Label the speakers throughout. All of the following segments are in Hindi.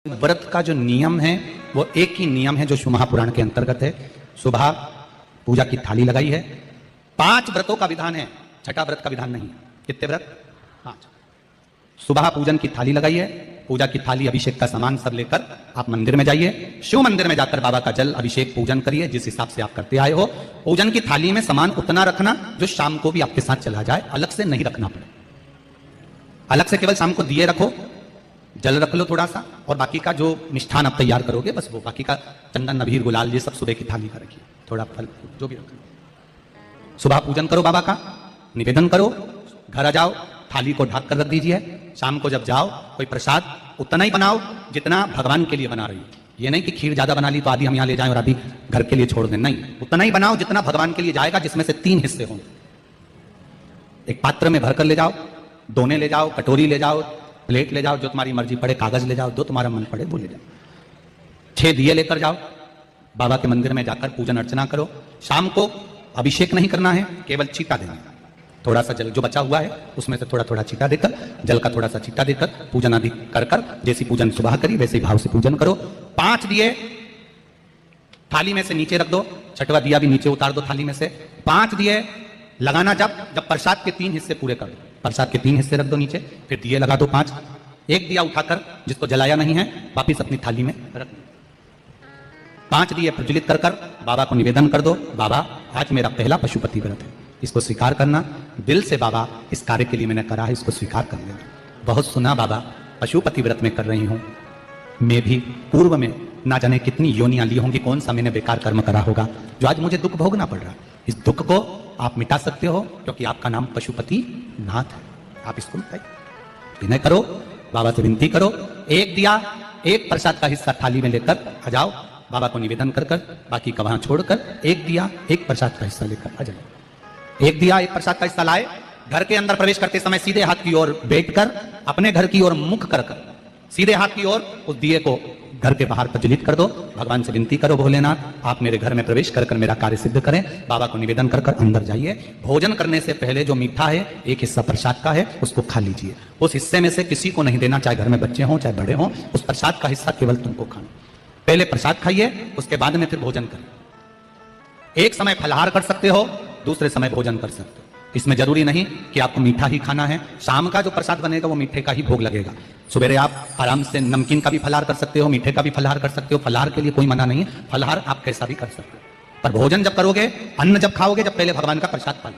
Speaker 1: व्रत का जो नियम है वो एक ही नियम है जो शिव महापुराण के अंतर्गत है। सुबह पूजा की थाली लगाई है। 5 व्रतों का विधान है, छठा व्रत का विधान नहीं। कितने व्रत? 5। सुबह पूजन की थाली लगाई है, पूजा की थाली अभिषेक का सामान सब लेकर आप मंदिर में जाइए। शिव मंदिर में जाकर बाबा का जल अभिषेक पूजन करिए जिस हिसाब से आप करते आए हो। पूजन की थाली में सामान उतना रखना जो शाम को भी आपके साथ चला जाए, अलग से नहीं रखना पड़े। अलग से केवल शाम को दिए रखो, जल रख लो थोड़ा सा, और बाकी का जो मिष्ठान आप तैयार करोगे बस वो, बाकी का चंदन नबीर गुलाल ये सब सुबह की थाली का रखिए, थोड़ा फल जो भी रख लो। सुबह पूजन करो, बाबा का निवेदन करो, घर आ जाओ, थाली को ढक कर रख दीजिए। शाम को जब जाओ कोई प्रसाद उतना ही बनाओ जितना भगवान के लिए बना रही है। ये नहीं कि खीर ज्यादा बना ली तो आधी हम यहाँ ले जाएं और आधी घर के लिए छोड़ दें, नहीं, उतना ही बनाओ जितना भगवान के लिए जाएगा, जिसमें से 3 हिस्से होंगे। एक पात्र में भरकर ले जाओ, दोने ले जाओ, कटोरी ले जाओ, प्लेट ले जाओ, जो तुम्हारी मर्जी पड़े, कागज ले जाओ, जो तुम्हारा मन पड़े वो ले जाओ। 6 दिए लेकर जाओ, बाबा के मंदिर में जाकर पूजन अर्चना करो। शाम को अभिषेक नहीं करना है, केवल छींटा देना है। थोड़ा सा जल जो बचा हुआ है उसमें से थोड़ा थोड़ा छींटा देकर, जल का थोड़ा सा छींटा देकर पूजन आदि कर कर जैसी पूजन सुबह करी वैसे ही भाव से पूजन करो। 5 दिए थाली में से नीचे रख दो, 6वां दिया भी नीचे उतार दो थाली में से। 5 दिए लगाना जब प्रसाद के 3 हिस्से पूरे कर दो, प्रसाद के 3 हिस्से रख दो नीचे, फिर दिए लगा दो 5। एक दिया उठाकर जिसको जलाया नहीं है वापिस अपनी थाली में रख दो। 5 दिए प्रज्वलित कर कर बाबा को निवेदन कर दो, बाबा आज मेरा पहला पशुपति व्रत है, इसको स्वीकार करना। दिल से बाबा इस कार्य के लिए मैंने करा है, इसको स्वीकार कर लेना। बहुत सुना बाबा पशुपति व्रत में कर रही हूं, मैं भी पूर्व में ना जाने कितनी योनियां ली होंगी, कौन सा मैंने बेकार कर्म करा होगा जो आज मुझे दुख भोगना पड़ रहा है। इस दुख को आप मिटा सकते हो क्योंकि आपका नाम पशुपति नाथ है। आप इसको मिटाइए, विनय करो, बाबा से विनती करो। एक दिया, एक प्रसाद का हिस्सा थाली में लेकर आ जाओ, बाबा को निवेदन कर कर बाकी का वहां छोड़कर एक दिया एक प्रसाद का हिस्सा लेकर आ जाओ। एक दिया एक प्रसाद का हिस्सा लाए, घर के अंदर प्रवेश करते समय सीधे हाथ की ओर बैठकर अपने घर की ओर मुख कर कर सीधे हाथ की ओर उस दिए को घर के बाहर प्रज्वलित कर दो। भगवान से विनती करो, भोलेनाथ आप मेरे घर में प्रवेश कर कर मेरा कार्य सिद्ध करें। बाबा को निवेदन कर कर अंदर जाइए। भोजन करने से पहले जो मीठा है, एक हिस्सा प्रसाद का है, उसको खा लीजिए। उस हिस्से में से किसी को नहीं देना, चाहे घर में बच्चे हों चाहे बड़े हों, उस प्रसाद का हिस्सा केवल तुमको खाना। पहले प्रसाद खाइए, उसके बाद में फिर भोजन करिए। एक समय फलाहार कर सकते हो, दूसरे समय भोजन कर सकते हो। इसमें जरूरी नहीं कि आपको मीठा ही खाना है। शाम का जो प्रसाद बनेगा वो मीठे का ही भोग लगेगा। सवेरे आप आराम से नमकीन का भी फलाहार कर सकते हो, मीठे का भी फलाहार कर सकते हो। फलाहार के लिए कोई मना नहीं है, फलाहार आप कैसा भी कर सकते हो। पर भोजन जब करोगे, अन्न जब खाओगे, जब पहले भगवान का प्रसाद खा लो।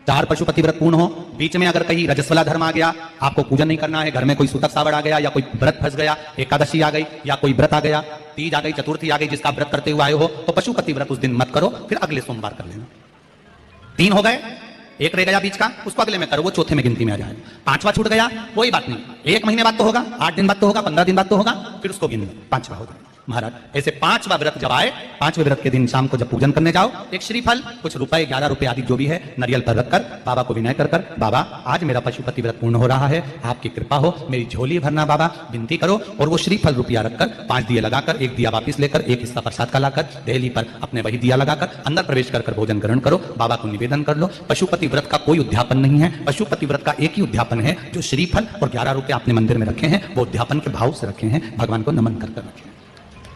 Speaker 1: 4 पशुपति व्रत पूर्ण हो, बीच में अगर कहीं रजस्वला धर्म आ गया, आपको पूजन नहीं करना है, घर में कोई सूतक सावड़ आ गया, या कोई व्रत फंस गया, एकादशी आ गई, या कोई व्रत आ गया, तीज आ गई, चतुर्थी आ गई, जिसका व्रत करते हुए आए हो, तो पशुपति व्रत उस दिन मत करो, फिर अगले सोमवार कर लेना। 3 हो गए, एक रह गया बीच का, उसको अगले में करो, वो चौथे में गिनती में आ जाएगा। 5वां छूट गया, कोई बात नहीं, 1 महीने बाद तो होगा, 8 दिन बाद तो होगा, 15 दिन बाद तो होगा, फिर उसको गिन लो, 5वां हो जाएगा। महाराज ऐसे 5वां व्रत जब आए, 5वें व्रत के दिन शाम को जब पूजन करने जाओ, एक श्रीफल, कुछ रुपए, 11 रुपए आदि जो भी है, नारियल पर रखकर बाबा को विनय कर कर, बाबा आज मेरा पशुपति व्रत पूर्ण हो रहा है, आपकी कृपा हो, मेरी झोली भरना बाबा, विनती करो। और वो श्रीफल रुपया रखकर 5 दिए लगाकर, एक दिया वापिस लेकर, एक हिस्सा प्रसाद का लाकर दहली पर अपने वही दिया लगाकर अंदर प्रवेश कर कर भोजन ग्रहण करो। बाबा को निवेदन कर लो। पशुपति व्रत का कोई उद्यापन नहीं है, पशुपति व्रत का एक ही उद्यापन है, जो श्रीफल और 11 रुपए आपने मंदिर में रखे हैं, वो उद्यापन के भाव से रखे हैं, भगवान को नमन कर कर रखे हैं।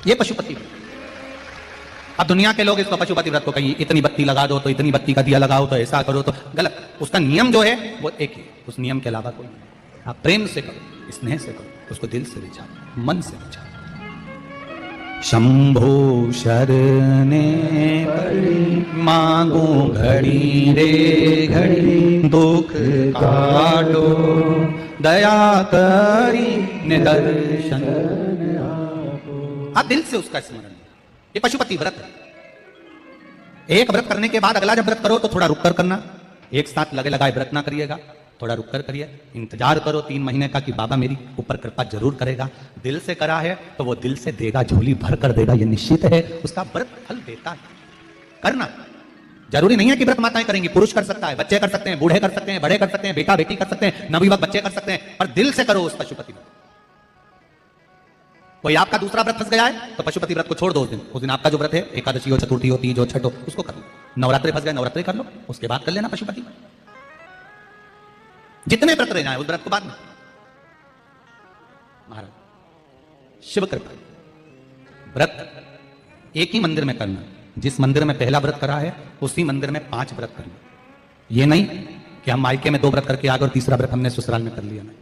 Speaker 1: ये पशुपति व्रत। अब दुनिया के लोग इसको पशुपति व्रत को कहीं इतनी बत्ती लगा दो, तो इतनी बत्ती का दिया लगाओ, तो ऐसा करो, तो गलत। उसका नियम जो है वो एक ही, उस नियम के अलावा कोई नहीं। आप प्रेम से करो, स्नेह से करो, उसको दिल से विचारो, मन से विचारो। शंभो शरणे मांगो घड़ी रे घड़ी, दुख काटो दया करी निदर्शन। आप दिल से उसका स्मरण, ये पशुपति व्रत है। एक व्रत करने के बाद अगला जब व्रत करो तो थोड़ा रुक कर करना, एक साथ लगे लगाए व्रत ना करिएगा, थोड़ा रुक कर करिए। इंतजार करो 3 महीने का कि बाबा मेरी ऊपर कृपा जरूर करेगा। दिल से करा है तो वो दिल से देगा, झोली भर कर देगा, ये निश्चित है। उसका व्रत फल देता है। करना जरूरी नहीं है कि व्रत माताएं करेंगी, पुरुष कर सकता है, बच्चे कर सकते हैं, बूढ़े कर सकते हैं, बड़े कर सकते हैं, बेटा बेटी कर सकते हैं, नवयुवक बच्चे कर सकते हैं, पर दिल से करो उस पशुपति व्रत। कोई आपका दूसरा व्रत फंस गया है तो पशुपति व्रत को छोड़ दो। उस दिन आपका जो व्रत है, एकादशी हो, चतुर्थी हो, तीज हो, छठ हो, उसको कर लो। नवरात्रि फंस गए, नवरात्रि कर लो, उसके बाद कर लेना पशुपति। जितने व्रत रह जाए उस व्रत को बाद में। महाराज शिव कृपा। व्रत एक ही मंदिर में करना, जिस मंदिर में पहला व्रत करा है उसी मंदिर में 5 व्रत करना। ये नहीं कि हम मायके में 2 व्रत करके आ गए और तीसरा व्रत हमने ससुराल में कर लिया। नहीं,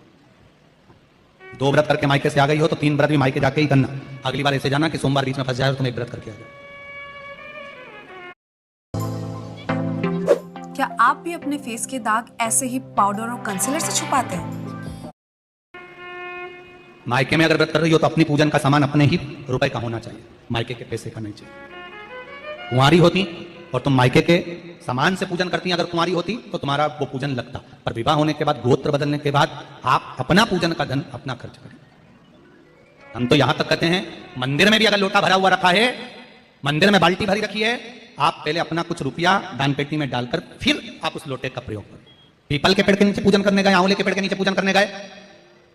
Speaker 1: 2 व्रत करके मायके से आ गई हो तो 3 व्रत भी मायके जाके ही करना। अगली बार ऐसे जाना कि सोमवार बीच में फंस जाए और तुम 1 व्रत करके आ जाओ।
Speaker 2: क्या आप भी अपने फेस के दाग ऐसे ही पाउडर और कंसीलर से छुपाते हैं?
Speaker 1: मायके में अगर व्रत कर रही हो तो अपनी पूजन का सामान अपने ही रुपए का होना चाहिए, मायके के पैसे का नहीं चाहिए। कुंवारी होती और तुम मायके के सामान से पूजन करती, अगर कुंवारी होती तो तुम्हारा वो पूजन लगता, पर विवाह होने के बाद, गोत्र बदलने के बाद आप अपना पूजन का धन अपना खर्च करें। हम तो यहां तक कहते हैं मंदिर में भी अगर लोटा भरा हुआ रखा है, मंदिर में बाल्टी भरी रखी है, आप पहले अपना कुछ रुपया दान पेटी में डालकर फिर आप उस लोटे का प्रयोग करें। पीपल के पेड़ के नीचे पूजन करने गए, आंवले के पेड़ के नीचे पूजन करने गए,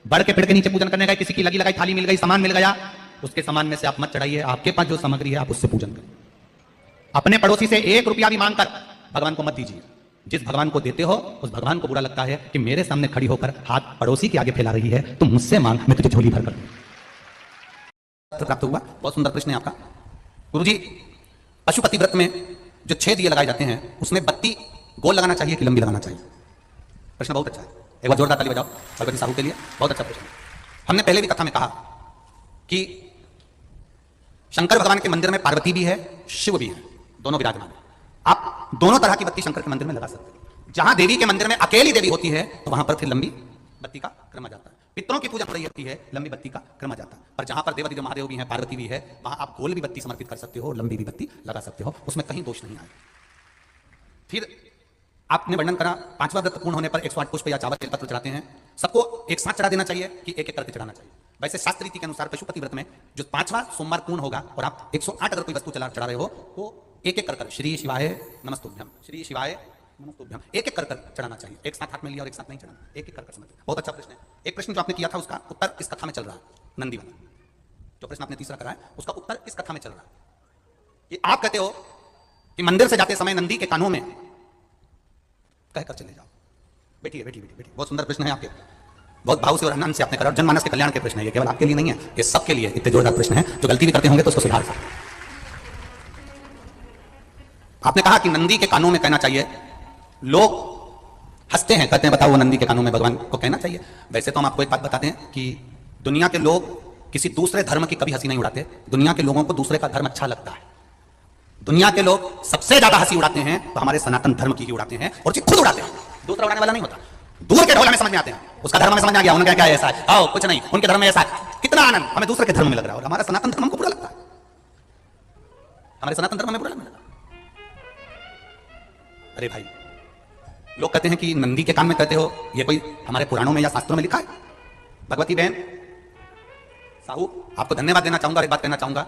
Speaker 1: बड़ के पेड़ के नीचे पूजन करने गए, किसी की लगी लगाई थाली मिल गई, सामान मिल गया, उसके सामान में से आप मत चढ़ाइए। आपके पास जो सामग्री है आप उससे पूजन करें। अपने पड़ोसी से 1 रुपया भी मांगकर भगवान को मत दीजिए। जिस भगवान को देते हो उस भगवान को बुरा लगता है कि मेरे सामने खड़ी होकर हाथ पड़ोसी के आगे फैला रही है, तुम मुझसे मांग, मैं तुझे झोली भर कर दूं। प्राप्त हुआ। बहुत सुंदर प्रश्न है आपका गुरुजी। पशुपति व्रत में जो 6 दिए लगाए जाते हैं उसमें बत्ती गोल लगाना चाहिए कि लंबी लगाना चाहिए? प्रश्न बहुत अच्छा है, एक बार जोरदार ताली बजाओ भगवती साहू के लिए। बहुत अच्छा प्रश्न। हमने पहले भी कथा में कहा कि शंकर भगवान के मंदिर में पार्वती भी है, शिव भी है, दोनों विराजमान है। आप दोनों तरह की बत्ती शंकर के मंदिर में लगा सकते हैं। जहां देवी के मंदिर में अकेली देवी होती है तो वहां पर फिर लंबी बत्ती का क्रम आ जाता है। पितरों की पूजा हो रही होती है, लंबी बत्ती का क्रम आ जाता है। पर जहां पर देवादिदेव महादेव भी हैं, पार्वती भी है, वहां आप गोल भी बत्ती समर्पित कर सकते हो, लंबी भी बत्ती लगा सकते हो, उसमें कहीं दोष नहीं आएगा। फिर आपने वर्णन करा 5वां व्रत पूर्ण होने पर 108 पुष्प या चावल बेलपत्र चढ़ाते हैं। सबको एक साथ चढ़ा देना चाहिए कि एक एक करके चढ़ाना चाहिए? वैसे शास्त्र रीति के अनुसार पशुपति व्रत में जो 5वां सोमवार पूर्ण होगा और आप 108 अगर कोई वस्तु चढ़ा रहे हो तो एक एक कर श्री शिवाय नमस्तुभ्यम, श्री शिवाय नमस्तुभ्यम, एक एक कर चढ़ाना चाहिए। एक साथ हाथ में लिया और एक साथ नहीं चढ़ाना, एक एक कर समझ। बहुत अच्छा प्रश्न है। एक प्रश्न जो आपने किया था उसका उत्तर इस कथा में चल रहा है, नंदी वाला। जो प्रश्न आपने तीसरा करा है उसका उत्तर इस कथा में चल रहा है। ये आप कहते हो कि मंदिर से जाते समय नंदी के कानों में कहकर चले जाओ। बैठिए बैठिए बैठिए। बहुत सुंदर प्रश्न है आपके, बहुत भाव से और आनंद से आपने करा। जनमानस के कल्याण के प्रश्न है ये, केवल आपके लिए नहीं है, ये सबके लिए इतने जोरदार प्रश्न है। जो गलती भी करते होंगे तो उसको सुधार सकते। आपने कहा कि नंदी के कानों में कहना चाहिए। लोग हंसते हैं, कहते हैं बताओ वो नंदी के कानों में भगवान को कहना चाहिए। वैसे तो हम आपको एक बात बताते हैं कि दुनिया के लोग किसी दूसरे धर्म की कभी हंसी नहीं उड़ाते। दुनिया के लोगों को दूसरे का धर्म अच्छा लगता है। दुनिया के लोग सबसे ज्यादा हंसी उड़ाते हैं तो हमारे सनातन धर्म की ही उड़ाते हैं, और खुद उड़ाते हैं, दूसरा उड़ाने वाला नहीं होता। दूर के ढोला में समझ में आते हैं, उसका धर्म में समझ में आ गया, उनका क्या ऐसा है, आओ कुछ नहीं, उनके धर्म में ऐसा है, कितना आनंद हमें दूसरे के धर्म में लग रहा है, और हमारा सनातन धर्म को बुरा लगता है। हमारे सनातन धर्म में बुरा लगने लगा। अरे भाई, लोग कहते हैं कि नंदी के कान में कहते हो, ये कोई हमारे पुराणों में या शास्त्रों में लिखा है? भगवती बहन साहू, आपको धन्यवाद देना चाहूंगा, एक बात कहना चाहूंगा।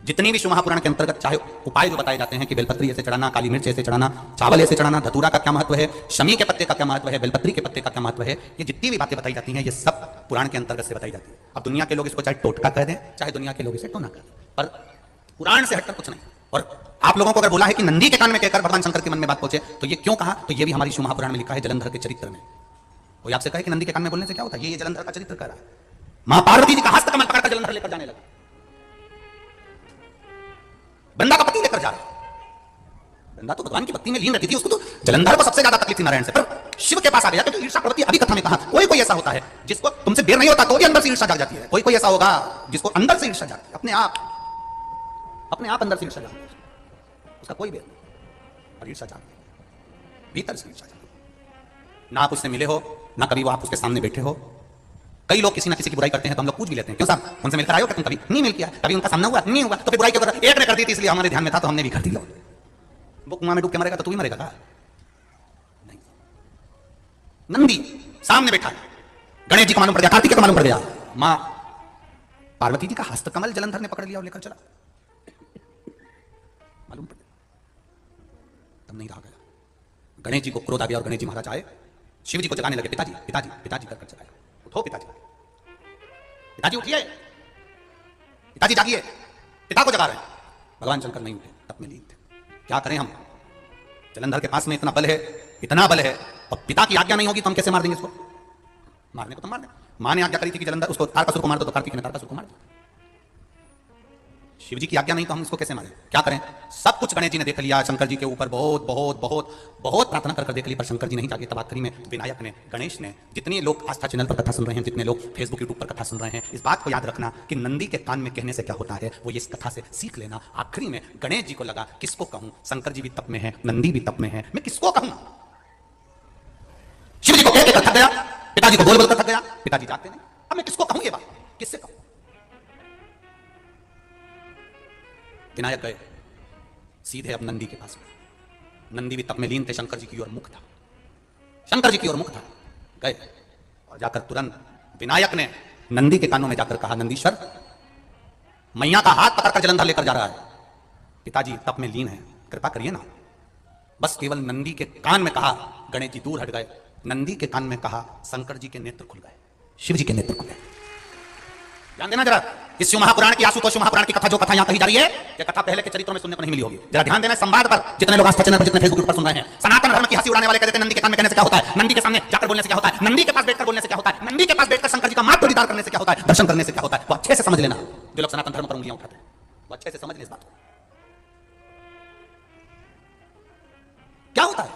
Speaker 1: जितनी भी शिव महापुराण के अंतर्गत चाहे उपाय जो बताए जाते हैं कि बेलपत्री ऐसे चढ़ाना, काली मिर्च ऐसे चढ़ाना, चावल ऐसे चढ़ाना, धतूरा का क्या महत्व है, शमी के पत्ते का क्या महत्व है, बेलपत्री के पत्ते का क्या महत्व है, ये जितनी भी बातें बताई जाती हैं ये सब पुराण के अंतर्गत से बताई जाती है। अब दुनिया के लोग इसको चाहे टोटका कह दें, चाहे दुनिया के लोग इसे टोना कह दें, पर पुराण से हटकर कुछ नहीं। और आप लोगों को अगर बोला है कि नंदी के कान में कहकर भगवान शंकर के मन में बात पहुंचे, तो ये क्यों कहा? तो ये भी हमारी शिव महापुराण में लिखा है, जलंधर के चरित्र में। कोई आपसे कहे कि नंदी के कान में बोलने से क्या होता है, ये जलंधर का चरित्र कह रहा है। मां पार्वती जी का हस्त कमल पकड़कर जलंधर लेकर जाने लगा, वृंदा का पति लेकर जा रहा है। वृंदा तो भगवान की भक्ति में लीन रहती थी, उसको तो जलंधर को सबसे ज्यादा तकलीफ थी नारायण से, पर शिव के पास आ गया क्योंकि ईर्ष्या प्रवृत्ति। अभी कथा में कहा कोई कोई ऐसा होता है जिसको तुमसे देर नहीं होता तो भी अंदर से ईर्ष्या जाग जाती है। कोई कोई ऐसा होगा जिसको अंदर से ईर्ष्या जागती है, अपने आप अंदर से ईर्ष्या जागती है, उसका कोई बेर नहीं, और ईर्ष्या जागती है, भीतर से ईर्ष्या जागती है। ना आप उससे मिले हो, ना कभी वो आप उसके सामने बैठे हो। कई लोग किसी ना किसी की बुराई करते हैं तो हम लोग पूछ भी लेते हैं, क्यों साहब उनसे मिलकर आए हो क्या तुम? कभी नहीं मिल किया, कभी उनका सामना हुआ नहीं हुआ, तो फिर बुराई क्यों कर? एक ने कर दी थी इसलिए हमारे ध्यान में था तो हमने भी कर दी। वो कुआं में डूब के मरेगा तो तू भी मरेगा का? नहीं। नंदी सामने बैठा है, गणेश जी को मालूम पड़ गया, कार्तिक को मालूम पड़ गया, मां पार्वती जी का हस्त कमल जलंधर ने पकड़ लिया और लेकर चला, मालूम पड़ गया, तब नहीं रहा गया। गणेश जी को क्रोध आ गया और गणेश जी महाराज आए, शिव जी को जगाने लगे, पिताजी पिताजी पिताजी कर चलाए, उठो पिताजी, पिताजी उठिए, पिताजी जागिए, पिता को जगा रहे हैं। भगवान शंकर नहीं उठे, तब में लीन थे। क्या करें हम? जलंधर के पास में इतना बल है, और पिता की आज्ञा नहीं होगी तो हम कैसे मार देंगे इसको? मारने को तो मार दें। मां ने आज्ञा करी थी कि जलंधर उसको तारकासुर को मार दो, तो कार्तिक ने तारकासुर को मार दिया। शिव जी की आज्ञा नहीं तो हम इसको कैसे मारें? क्या करें? सब कुछ गणेश जी ने देख लिया, शंकर जी के ऊपर बहुत बहुत बहुत बहुत प्रार्थना कर देख ली, पर शंकर जी नहीं जागे। तब आखिरी में विनायक ने, गणेश ने, जितने लोग आस्था चैनल पर कथा सुन रहे हैं, जितने लोग फेसबुक यूट्यूब पर कथा सुन रहे हैं, इस बात को याद रखना कि नंदी के कान में कहने से क्या होता है वो ये इस कथा से सीख लेना। आखिरी में गणेश जी को लगा किसको कहूं, शंकर जी भी तप में है, नंदी भी तप में है, मैं किसको कहूं? शिव जी को कह के थक गया, पिताजी को बोल बोलकर थक गया, पिताजी जाते नहीं, अब मैं किसको कहूं ये बात, किससे कहूं? विनायक गए सीधे अब नंदी के पास में। नंदी भी तप में लीन थे, शंकर जी की ओर मुख था, शंकर जी की ओर मुख था। गए और जाकर तुरंत विनायक ने नंदी के कानों में जाकर कहा, नंदीश्वर, मैया का हाथ पकड़कर जलंधर लेकर जा रहा है, पिताजी तप में लीन है, कृपा करिए ना। बस केवल नंदी के कान में कहा, गणेश जी दूर हट गए। नंदी के कान में कहा, शंकर जी के नेत्र खुल गए, शिव जी के नेत्र खुले। ध्यान देना जरा, इस शिव महापुराण की, आशुतोष शिव महापुराण की कथा, जो कथा यहां कही जा रही है, ये कथा पहले के चरित्रों में सुनने को नहीं मिली होगी। जरा ध्यान देना संवाद पर, जितने लोग आस्था चैनल पर, जितने फेसबुक पर सुन रहे हैं। सनातन धर्म की हंसी उड़ाने वाले कहते हैं नंदी के कान में कहने से क्या होता है, नंदी के सामने जाकर बोलने से क्या होता है, नंदी के पास बैठकर बोलने से क्या होता है, नंदी के पास बैठकर शंकर जी का मात्र दीदार करने से क्या होता है, दर्शन करने से क्या होता है। वो अच्छे से समझ लेना, जो लोग सनातन धर्म पर उंगलियां उठाते हैं, वो अच्छे से समझ लें इस बात को। क्या होता है?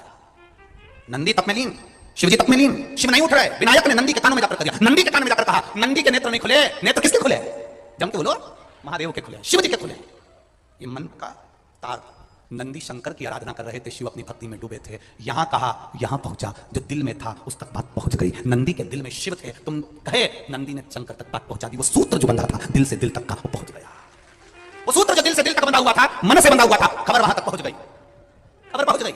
Speaker 1: नंदी तप में लीन, शिव जी तप में लीन, शिव नहीं उठ रहे। विनायक ने नंदी के कानों में जाकर दिया, नंदी के कान में जाकर कहा, नंदी के नेत्र नहीं खुले। नेत्र किसके खुले? जम के बोलो, महादेव के खुले, शिव जी के खुले। ये मन का तार, नंदी शंकर की आराधना कर रहे थे, शिव अपनी भक्ति में डूबे थे। यहां कहा, यहां पहुंचा, जो दिल में था उस तक बात पहुंच गई। नंदी के दिल में शिव थे, तुम कहे, नंदी ने शंकर तक बात पहुंचा दी। वो सूत्र जो बंधा था दिल से दिल तक का, पहुंच गया। वो सूत्र जो दिल से दिल तक बंधा हुआ था, मन से बंधा हुआ था, खबर वहां तक पहुंच गई, खबर पहुंच गई।